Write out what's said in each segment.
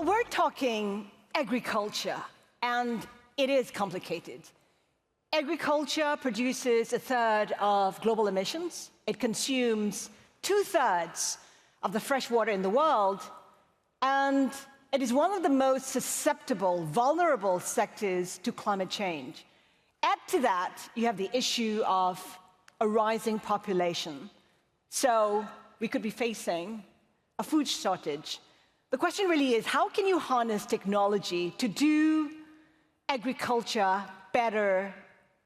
Well, we're talking agriculture, and it is complicated. Agriculture produces a third of global emissions. It consumes 2/3 of the fresh water in the world, and it is one of the most susceptible, vulnerable sectors to climate change. Add to that, you have the issue of a rising population. So we could be facing a food shortage. The question really is, how can you harness technology to do agriculture better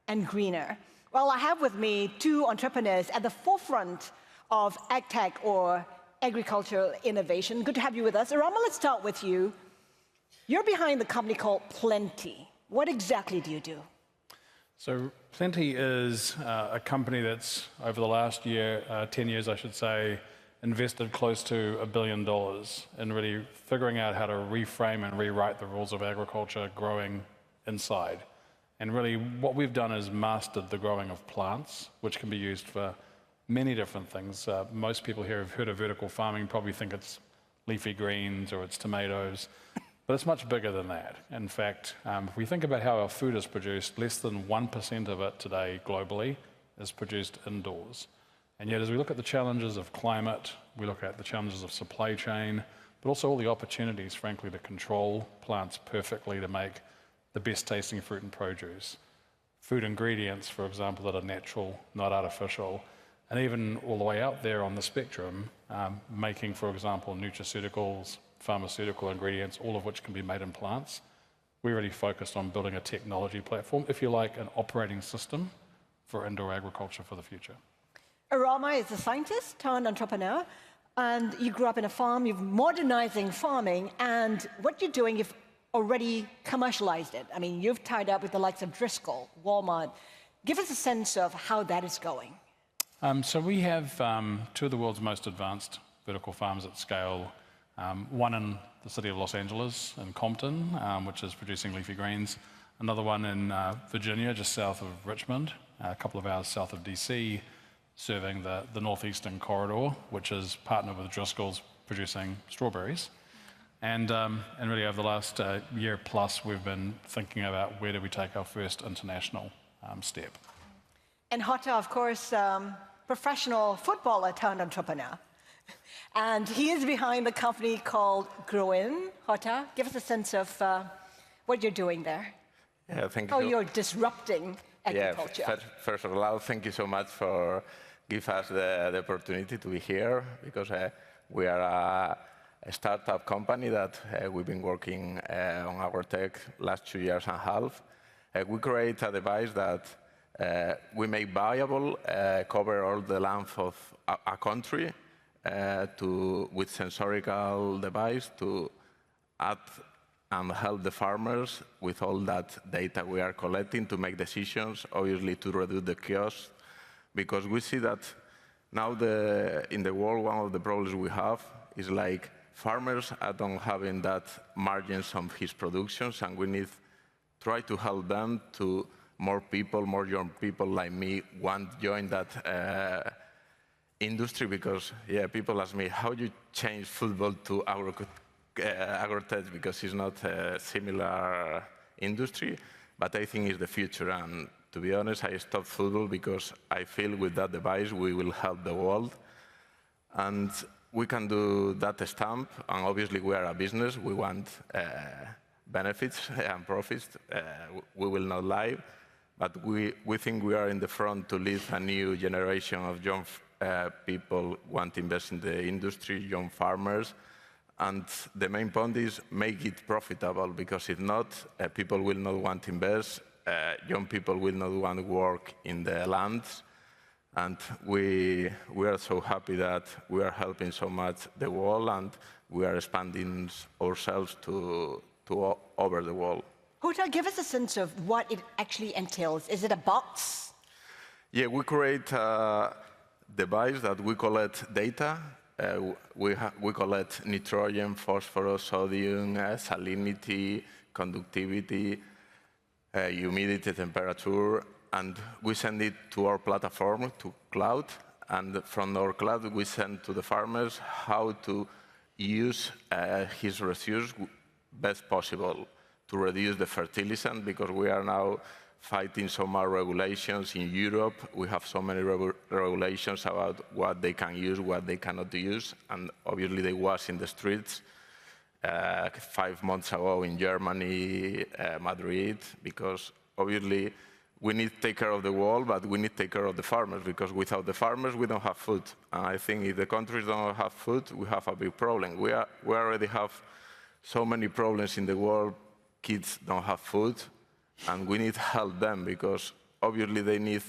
and greener? Well, I have with me two entrepreneurs at the forefront of agtech or agricultural innovation. Good to have you with us. Arama, let's start with you. You're behind the company called Plenty. What exactly do you do? So Plenty is a company that's, over the last year, 10 years I should say, invested close to $1 billion in really figuring out how to reframe and rewrite the rules of agriculture growing inside. And really what we've done is mastered the growing of plants, which can be used for many different things. Most people here have heard of vertical farming, probably think it's leafy greens or it's tomatoes. But it's much bigger than that. In fact, if we think about how our food is produced, less than 1% of it today globally is produced indoors. And yet as we look at the challenges of climate, we look at the challenges of supply chain, but also all the opportunities, frankly, to control plants perfectly to make the best tasting fruit and produce. Food ingredients, for example, that are natural, not artificial, and even all the way out there on the spectrum, making, for example, nutraceuticals, pharmaceutical ingredients, all of which can be made in plants. We really focused on building a technology platform, if you like, an operating system for indoor agriculture for the future. Arama is a scientist turned entrepreneur, and you grew up in a farm, you're modernizing farming, and what you're doing, you've already commercialized it. I mean, you've tied up with the likes of Driscoll, Walmart. Give us a sense of how that is going. So we have two of the world's most advanced vertical farms at scale. One in the city of Los Angeles, in Compton, which is producing leafy greens. Another one in Virginia, just south of Richmond, a couple of hours south of DC, serving the northeastern corridor, which is partnered with Driscoll's, producing strawberries. And really over the last year plus, we've been thinking about where do we take our first international step. And Hota, of course, professional footballer turned entrepreneur. And he is behind the company called GROINN. Hota, give us a sense of what you're doing there. Yeah, thank you. How you're disrupting agriculture. Yeah, first of all, thank you so much for giving us the opportunity to be here, because we are a startup company that we've been working on our tech last 2 years and a half. We create a device that we make viable, cover all the length of a country, with sensorical device to add and help the farmers with all that data we are collecting to make decisions, obviously to reduce the cost, because we see that now in the world, one of the problems we have is like farmers are not having that margins on his productions, and we need try to help them to more people, more young people like me want to join that industry, because people ask me how you change football to agrotech, because it's not a similar industry, but I think it's the future. And to be honest, I stopped football because I feel with that device we will help the world, and we can do that stamp. And obviously we are a business, we want benefits and profits. We will not lie, but we think we are in the front to lead a new generation of young people want to invest in the industry, young farmers. And the main point is make it profitable, because if not, people will not want to invest, young people will not want to work in the lands. And we are so happy that we are helping so much the world, and we are expanding ourselves to over the world. Hota, give us a sense of what it actually entails. Is it a box? Yeah, we create a device that we collect data. We collect nitrogen, phosphorus, sodium, salinity, conductivity, humidity, temperature, and we send it to our platform, to cloud, and from our cloud we send to the farmers how to use his residues best possible to reduce the fertilizant, because we are now fighting so much regulations in Europe. We have so many regulations about what they can use, what they cannot use, and obviously they was in the streets 5 months ago in Germany, Madrid, because obviously we need to take care of the world, but we need to take care of the farmers, because without the farmers we don't have food. And I think if the countries don't have food, we have a big problem. We already have so many problems in the world. Kids don't have food, and we need to help them, because obviously they need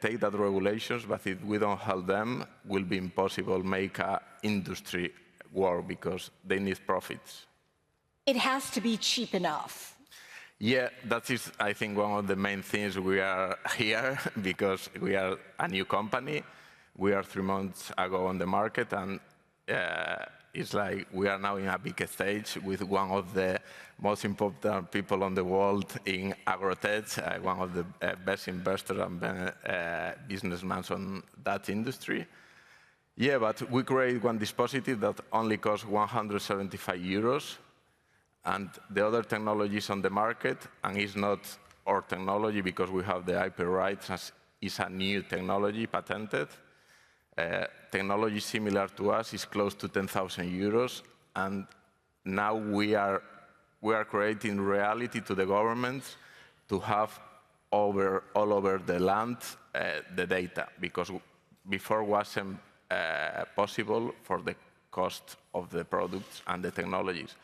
take that regulations, but if we don't help them, it will be impossible to make an industry work, because they need profits. It has to be cheap enough. Yeah, that is, I think, one of the main things we are here, because we are a new company. We are 3 months ago on the market, and it's like we are now in a big stage with one of the most important people on the world in agrotech, one of the best investors and businessmen on that industry. Yeah, but we create one dispositive that only costs 175 euros. And the other technologies on the market, and it's not our technology because we have the IP rights, it's a new technology patented. Technology similar to us is close to 10,000 euros, and now we are creating reality to the governments to have all over the land the data, because before wasn't possible for the cost of the products and the technologies.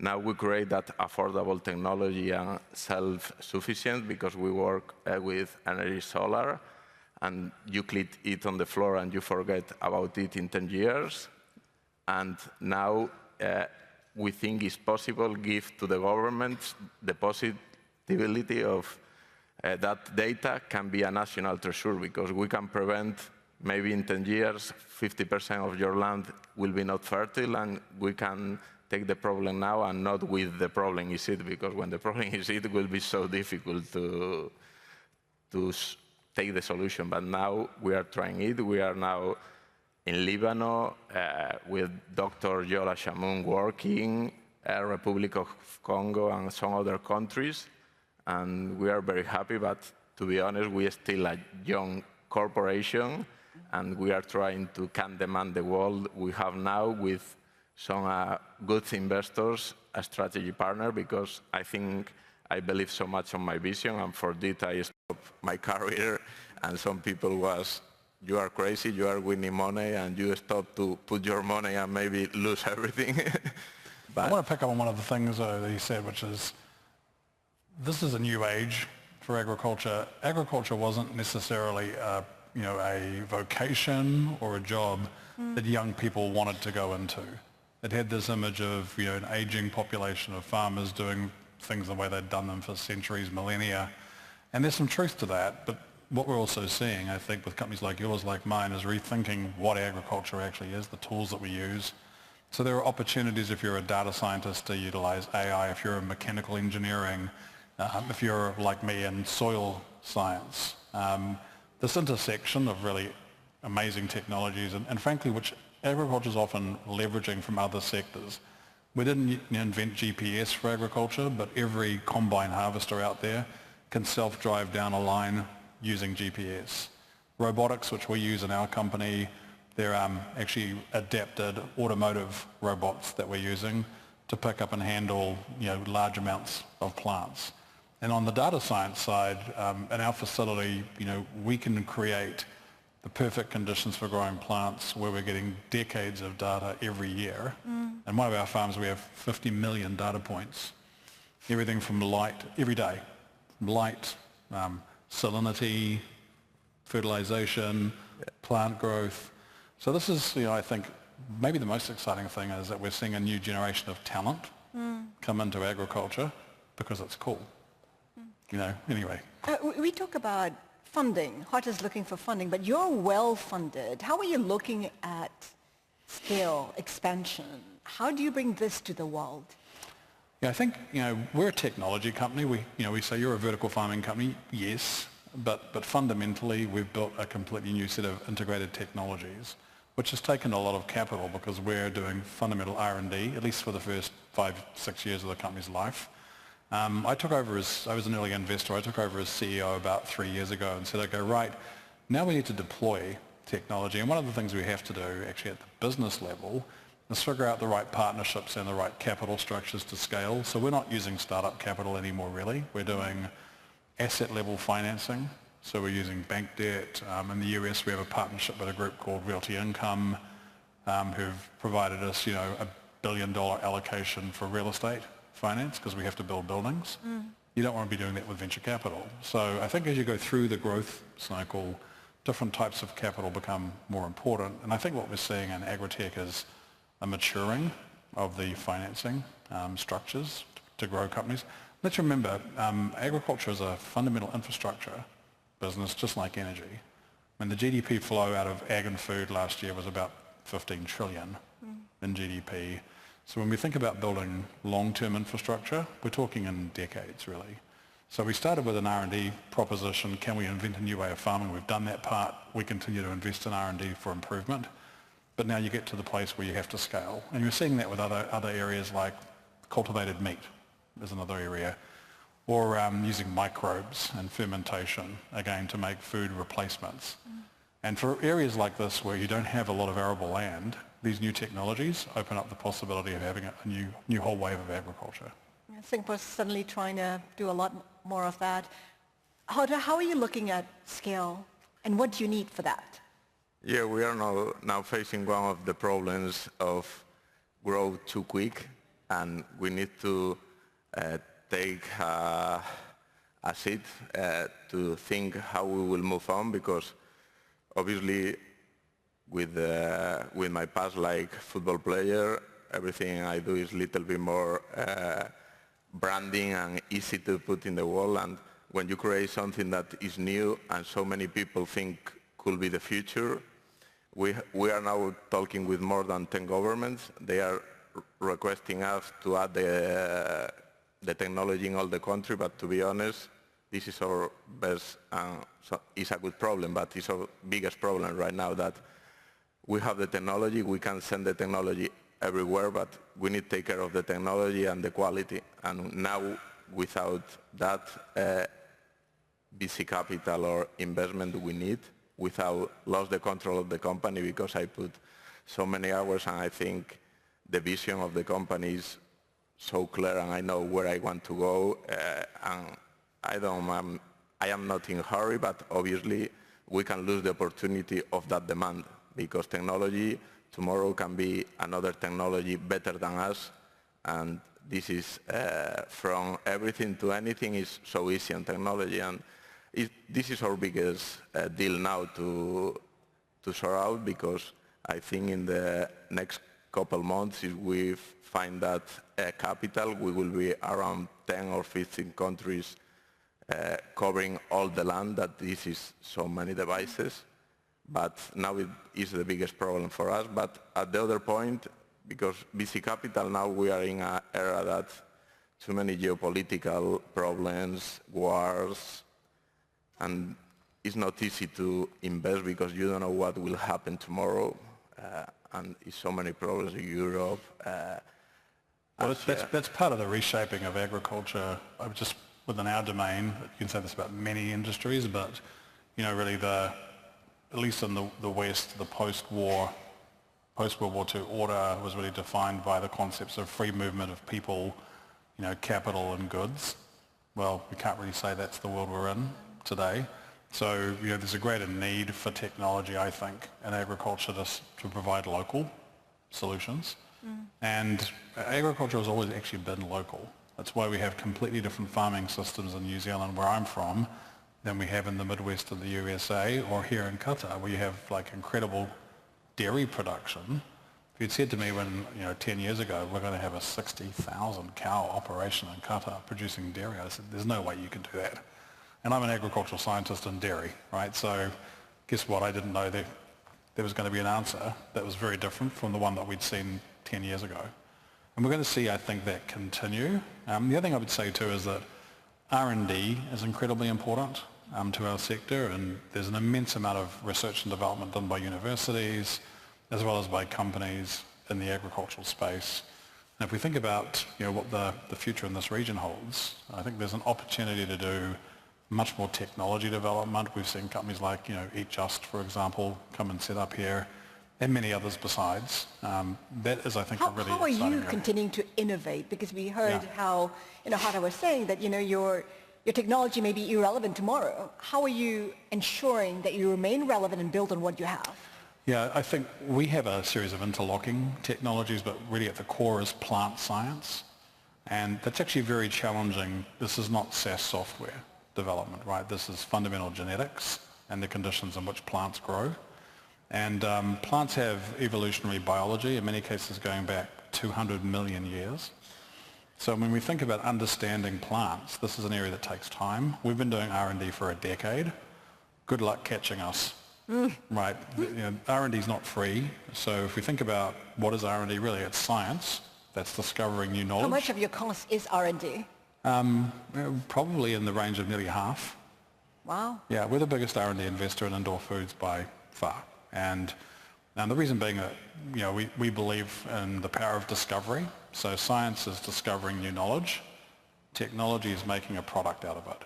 Now we create that affordable technology and self-sufficient, because we work with energy solar, and you click it on the floor and you forget about it in 10 years. And now we think it's possible to give to the governments the possibility of that data can be a national treasure, because we can prevent maybe in 10 years 50% of your land will be not fertile, and we can take the problem now and not with the problem is it, because when the problem is it will be so difficult to take the solution. But now we are trying it. We are now in Lebanon with Dr. Yola Shamoun working, Republic of Congo and some other countries, and we are very happy, but to be honest, we are still a young corporation, and we are trying to can demand the world we have now with some good investors, a strategy partner, because I believe so much on my vision, and for that I stopped my career, and some people was, you are crazy, you are winning money, and you stop to put your money and maybe lose everything. But I want to pick up on one of the things that you said, which is, this is a new age for agriculture. Agriculture wasn't necessarily a vocation or a job that young people wanted to go into. It had this image of an aging population of farmers doing things the way they'd done them for centuries, millennia. And there's some truth to that, but what we're also seeing, I think, with companies like yours, like mine, is rethinking what agriculture actually is, the tools that we use. So there are opportunities if you're a data scientist to utilize AI, if you're in mechanical engineering, if you're like me in soil science. This intersection of really amazing technologies and frankly, which agriculture is often leveraging from other sectors. We didn't invent GPS for agriculture, but every combine harvester out there can self-drive down a line using GPS. Robotics, which we use in our company, they're actually adapted automotive robots that we're using to pick up and handle large amounts of plants. And on the data science side, in our facility, we can create the perfect conditions for growing plants where we're getting decades of data every year. And one of our farms, we have 50 million data points. Everything from light, every day, light, salinity, fertilization, plant growth. So this is, I think, maybe the most exciting thing is that we're seeing a new generation of talent come into agriculture because it's cool. Anyway. We talk about funding. HOT is looking for funding, but you're well funded. How are you looking at scale, expansion? How do you bring this to the world? Yeah, I think, we're a technology company. We say you're a vertical farming company, yes, but fundamentally we've built a completely new set of integrated technologies. which has taken a lot of capital because we're doing fundamental R&D, at least for the first 5-6 years of the company's life. I was an early investor. I took over as CEO about 3 years ago and said, okay, right, now we need to deploy technology. And one of the things we have to do actually at the business level is figure out the right partnerships and the right capital structures to scale. So we're not using startup capital anymore, really. We're doing asset level financing. So we're using bank debt. In the US, we have a partnership with a group called Realty Income, who've provided us, $1 billion allocation for real estate finance because we have to build buildings. You don't want to be doing that with venture capital. So I think as you go through the growth cycle, different types of capital become more important. And I think what we're seeing in agri-tech is a maturing of the financing structures to grow companies. Let's remember, agriculture is a fundamental infrastructure business, just like energy. The GDP flow out of ag and food last year was about 15 trillion in GDP. So when we think about building long-term infrastructure, we're talking in decades, really. So we started with an R&D proposition. Can we invent a new way of farming? We've done that part. We continue to invest in R&D for improvement. But now you get to the place where you have to scale. And you're seeing that with other areas like cultivated meat is another area. Or using microbes and fermentation, again, to make food replacements. And for areas like this where you don't have a lot of arable land, these new technologies open up the possibility of having a new whole wave of agriculture. Singapore's suddenly trying to do a lot more of that. How are you looking at scale, and what do you need for that? Yeah, we are now facing one of the problems of grow too quick, and we need to take a seat to think how we will move on, because obviously with my past like football player, everything I do is a little bit more branding and easy to put in the wall. And when you create something that is new and so many people think could be the future, we are now talking with more than 10 governments. They are requesting us to add the technology in all the country, but to be honest, this is our best, so it's a good problem, but it's our biggest problem right now, that we have the technology, we can send the technology everywhere, but we need to take care of the technology and the quality. And now, without that VC capital or investment we need, without lost the control of the company, because I put so many hours and I think the vision of the company is so clear and I know where I want to go, and I am not in a hurry, but obviously we can lose the opportunity of that demand, because technology tomorrow can be another technology better than us, and this is from everything to anything is so easy on technology, and this is our biggest deal now to sort out, because I think in the next couple months, if we find that capital, we will be around 10 or 15 countries covering all the land, that this is so many devices. But now it is the biggest problem for us. But at the other point, because VC capital, now we are in an era that too many geopolitical problems, wars, and it's not easy to invest because you don't know what will happen tomorrow. And it's so many problems in Europe. Well, that's part of the reshaping of agriculture. Just within our domain, you can say this about many industries, but really at least in the West, the post-World War II order was really defined by the concepts of free movement of people, capital and goods. Well, we can't really say that's the world we're in today. So, there's a greater need for technology, I think, in agriculture to provide local solutions. And agriculture has always actually been local. That's why we have completely different farming systems in New Zealand, where I'm from, than we have in the Midwest of the USA or here in Qatar, where you have incredible dairy production. If you'd said to me 10 years ago, we're going to have a 60,000 cow operation in Qatar producing dairy, I said, there's no way you can do that. And I'm an agricultural scientist in dairy, right? So guess what? I didn't know that there was going to be an answer that was very different from the one that we'd seen 10 years ago. And we're going to see, I think, that continue. The other thing I would say, too, is that R&D is incredibly important to our sector, and there's an immense amount of research and development done by universities. as well as by companies in the agricultural space. And if we think about what the future in this region holds, I think there's an opportunity to do much more technology development. We've seen companies like Eat Just, for example, come and set up here, and many others besides. That is, I think, a really How are exciting you area. continuing to innovate? Because we heard Yeah. how Hara was saying that your technology may be irrelevant tomorrow. How are you ensuring that you remain relevant and build on what you have? Yeah, I think we have a series of interlocking technologies, but really at the core is plant science. And that's actually very challenging. This is not SaaS software development, right? This is fundamental genetics and the conditions in which plants grow. And plants have evolutionary biology, in many cases going back 200 million years. So when we think about understanding plants, this is an area that takes time. We've been doing R&D for a decade. Good luck catching us. Right, R&D is not free. So if we think about what is R&D really, it's science. That's discovering new knowledge. How much of your cost is R&D? Probably in the range of nearly half. Wow. Yeah, we're the biggest R&D investor in indoor foods by far. And the reason being that we believe in the power of discovery. So science is discovering new knowledge. Technology is making a product out of it.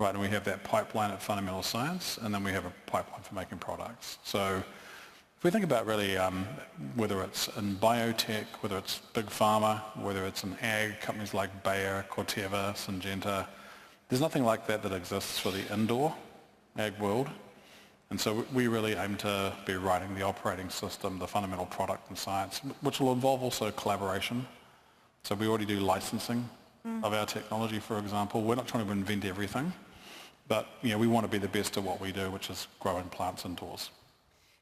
Right, and we have that pipeline at fundamental science, and then we have a pipeline for making products. So if we think about really whether it's in biotech, whether it's big pharma, whether it's in ag, companies like Bayer, Corteva, Syngenta, there's nothing like that exists for the indoor ag world. And so we really aim to be writing the operating system, the fundamental product and science, which will involve also collaboration. So we already do licensing of our technology, for example. We're not trying to invent everything, but we want to be the best at what we do, which is growing plants indoors.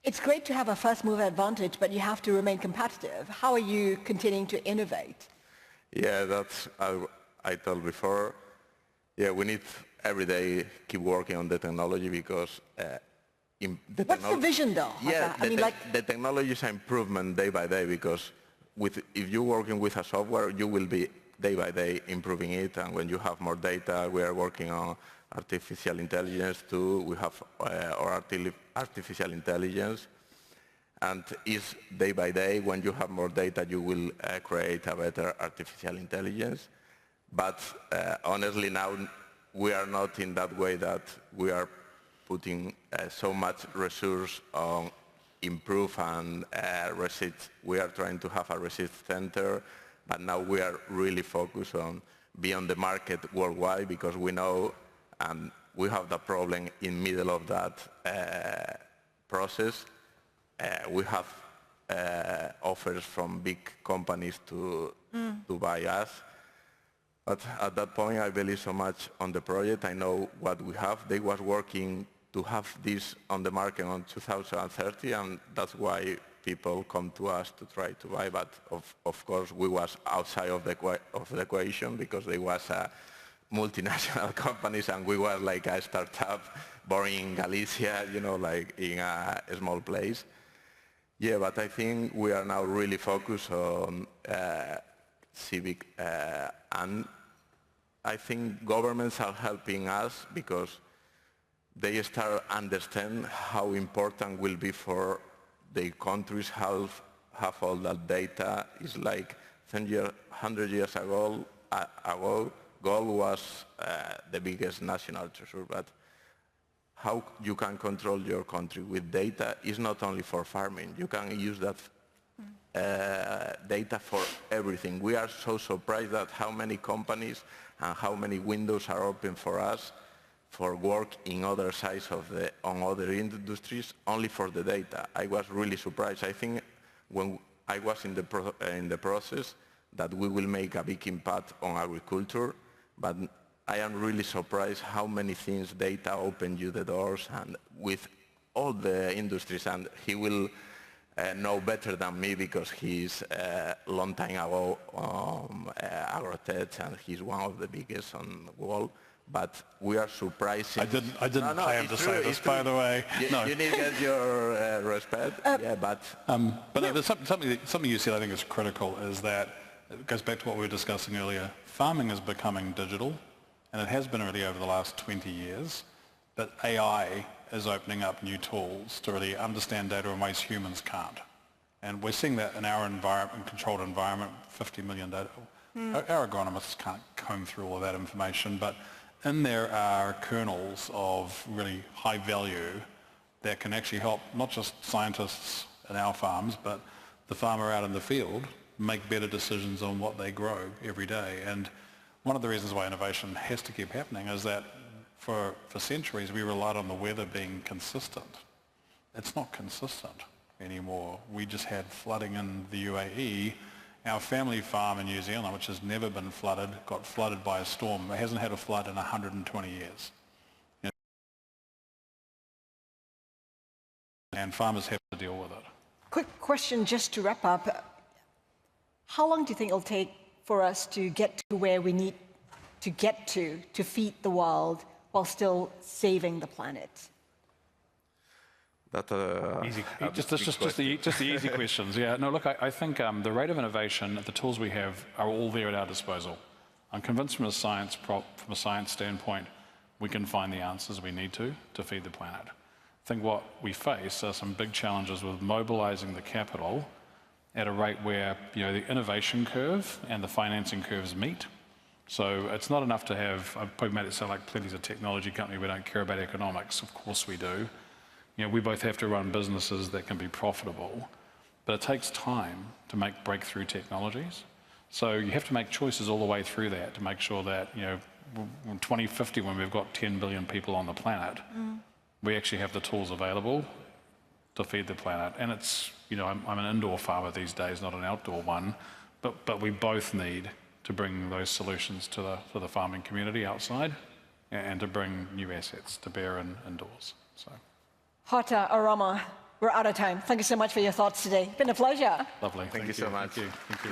It's great to have a first mover advantage, but you have to remain competitive. How are you continuing to innovate? Yeah, that's I told before. Yeah, we need every day keep working on the technology because What's the vision, though? Yeah, the technology is an improvement day by day because if you're working with a software, you will be day by day improving it, and when you have more data, we are working on artificial intelligence too. We have our artificial intelligence, and it's day by day. When you have more data, you will create a better artificial intelligence. But honestly, now we are not in that way that we are putting so much resource on improve and research. We are trying to have a research center, but now we are really focused on being on the market worldwide because we know we have the problem in middle of that process. We have offers from big companies to buy us. But at that point, I believe so much on the project. I know what we have. They was working to have this on the market on 2030, and that's why people come to us to try to buy. But of course, we was outside of the equation because they was multinational companies, and we were like a startup born in Galicia, like in a small place. Yeah, but I think we are now really focused on civic, and I think governments are helping us because they start understand how important will be for the countries have all that data. It's like 100 years ago, gold was the biggest national treasure, but how you can control your country with data is not only for farming. You can use that data for everything. We are so surprised at how many companies and how many windows are open for us for work in other sides on other industries only for the data. I was really surprised. I think when I was in the process that we will make a big impact on agriculture, but I am really surprised how many things data open you the doors and with all the industries, and he will know better than me because he's a long time ago agrotech, and he's one of the biggest on the world. But we are surprised. I didn't plan to say this, by the way. You need to get your respect. Yeah, but there's something you said I think is critical is that it goes back to what we were discussing earlier. Farming is becoming digital, and it has been really over the last 20 years. But AI is opening up new tools to really understand data in ways humans can't. And we're seeing that in our environment, controlled environment, 50 million data. Our agronomists can't comb through all of that information, but in there are kernels of really high value that can actually help not just scientists in our farms, but the farmer out in the field make better decisions on what they grow every day. And one of the reasons why innovation has to keep happening is that for centuries we relied on the weather being consistent. It's not consistent anymore. We just had flooding in the UAE. Our family farm in New Zealand, which has never been flooded, got flooded by a storm. It hasn't had a flood in 120 years. And farmers have to deal with it. Quick question just to wrap up. How long do you think it'll take for us to get to where we need to get to feed the world while still saving the planet? Easy. Just the easy questions. Yeah. No, look, I think the rate of innovation, the tools we have, are all there at our disposal. I'm convinced from a science standpoint, we can find the answers we need to feed the planet. I think what we face are some big challenges with mobilizing the capital at a rate where the innovation curve and the financing curves meet. So it's not enough to have, I've probably made it sound like Plenty's a technology company, we don't care about economics. Of course we do. We both have to run businesses that can be profitable, but it takes time to make breakthrough technologies. So you have to make choices all the way through that to make sure that, in 2050, when we've got 10 billion people on the planet, we actually have the tools available to feed the planet. And it's, I'm an indoor farmer these days, not an outdoor one, but we both need to bring those solutions to the farming community outside and to bring new assets to bear indoors. So. Hata, Arama, we're out of time. Thank you so much for your thoughts today. It's been a pleasure. Lovely. Thank you so much. Thank you.